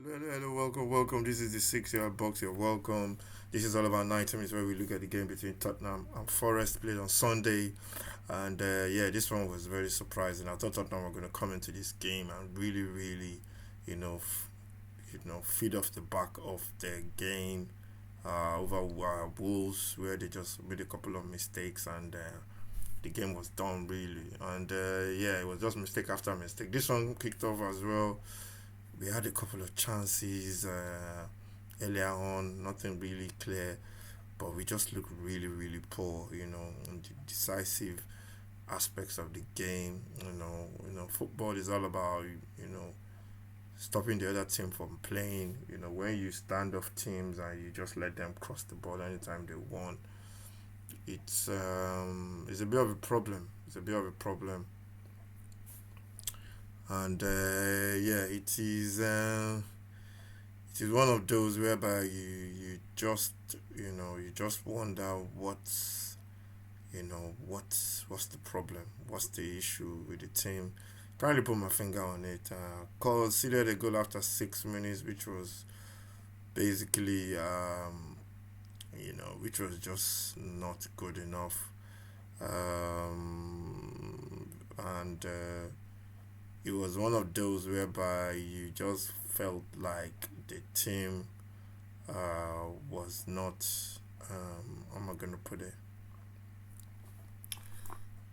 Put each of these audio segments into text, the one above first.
Hello, welcome. This is the 6 yard box. You're welcome. This is all about 9 minutes where we look at the game between Tottenham and Forest played on Sunday. And yeah, this one was very surprising. I thought Tottenham were going to come into this game and really, you know, feed off the back of their game over Wolves, where they just made a couple of mistakes and the game was done really. And yeah, it was just mistake after mistake. This one kicked off as well. We had a couple of chances earlier on, nothing really clear, but we just looked really poor, on the decisive aspects of the game. Football is all about stopping the other team from playing. When you stand off teams and you just let them cross the ball anytime they want, it's a bit of a problem. It's a bit of a problem, and yeah, it is one of those whereby you just you just wonder what's the problem, what's the issue with the team. Can't really put my finger on it. Considered a goal after 6 minutes, which was basically which was just not good enough. And it was one of those whereby you just felt like the team was not. How am I gonna put it?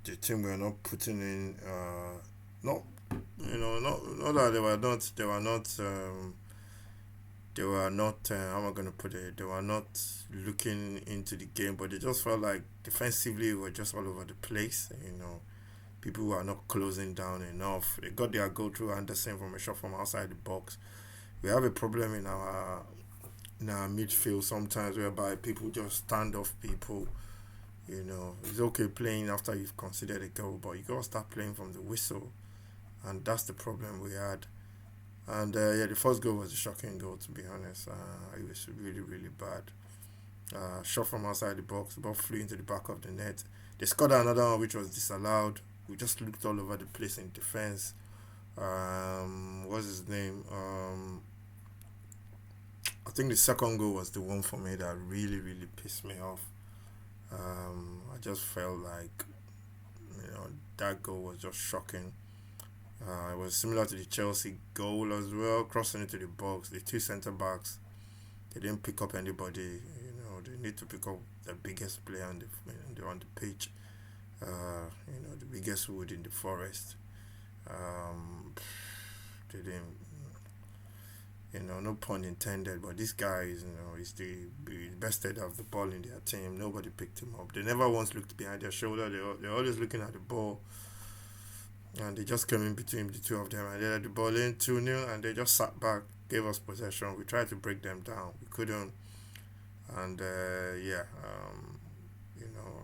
The team were not putting in. Not not that they were not. How am I gonna put it? They were not looking into the game, but they just felt like defensively were just all over the place. People were not closing down enough. They got their goal through Anderson from a shot from outside the box. We have a problem in our midfield sometimes whereby people just stand off people. It's okay playing after you've considered a goal, but you gotta start playing from the whistle, and that's the problem we had. And yeah, the first goal was a shocking goal, to be honest. It was really bad. Shot from outside the box, the ball flew into the back of the net. They scored another one which was disallowed. We just looked all over the place in defense. What's his name? I think the second goal was the one for me that really pissed me off. I just felt like that goal was just shocking. It was similar to the Chelsea goal as well, crossing into the box. The two centre backs, they didn't pick up anybody. They need to pick up the biggest player on the pitch. The biggest wood in the forest. Um, they didn't, no pun intended, but this guy is the best header of the ball in their team. Nobody picked him up. They never once looked behind their shoulder. They're always looking at the ball, and they just came in between the two of them, and they let the ball in 2-0, and they just sat back, gave us possession. We tried to break them down. We couldn't, and yeah,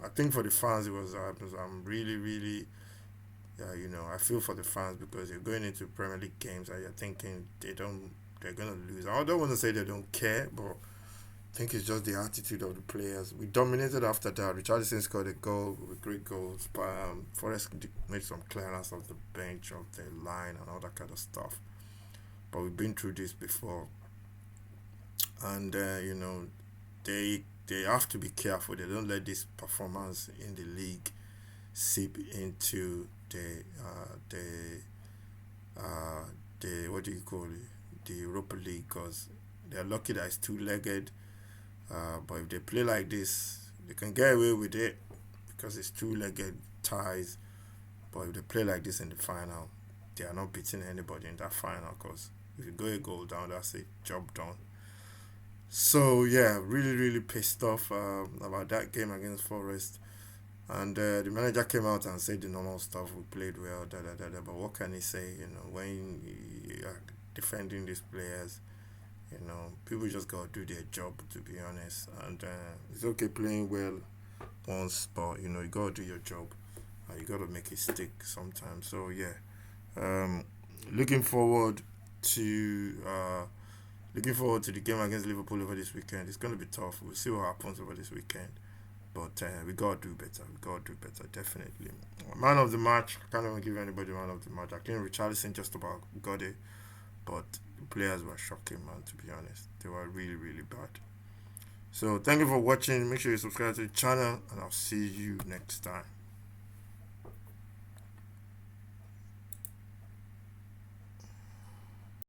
I think for the fans it was. I'm really. Yeah, I feel for the fans because you're going into Premier League games and you're thinking they're gonna lose. I don't want to say they don't care, but I think it's just the attitude of the players. We dominated after that. Richarlison scored a goal with great goals, but Forest made some clearance of the bench, of the line, and all that kind of stuff. But we've been through this before, and they have to be careful. They don't let this performance in the league seep into the what do you call it, the Europa League, because they're lucky that it's two-legged. But if they play like this, they can get away with it because it's two-legged ties. But if they play like this in the final, they are not beating anybody in that final because if you go a goal down, that's it, job done. So yeah, really pissed off about that game against Forest. And the manager came out and said the normal stuff. We played well, da. But what can he say? When you are defending these players, people just gotta do their job. To be honest, and it's okay playing well once, but you gotta do your job. You gotta make it stick sometimes. So yeah, um, looking forward to the game against Liverpool over this weekend. It's gonna be tough. We'll see what happens over this weekend. But we gotta do better. We gotta do better, definitely. Man of the match. I can't even give anybody man of the match. I think Richarlison just about got it. but the players were shocking, man. To be honest, they were really, really bad. So thank you for watching. Make sure you subscribe to the channel, and I'll see you next time.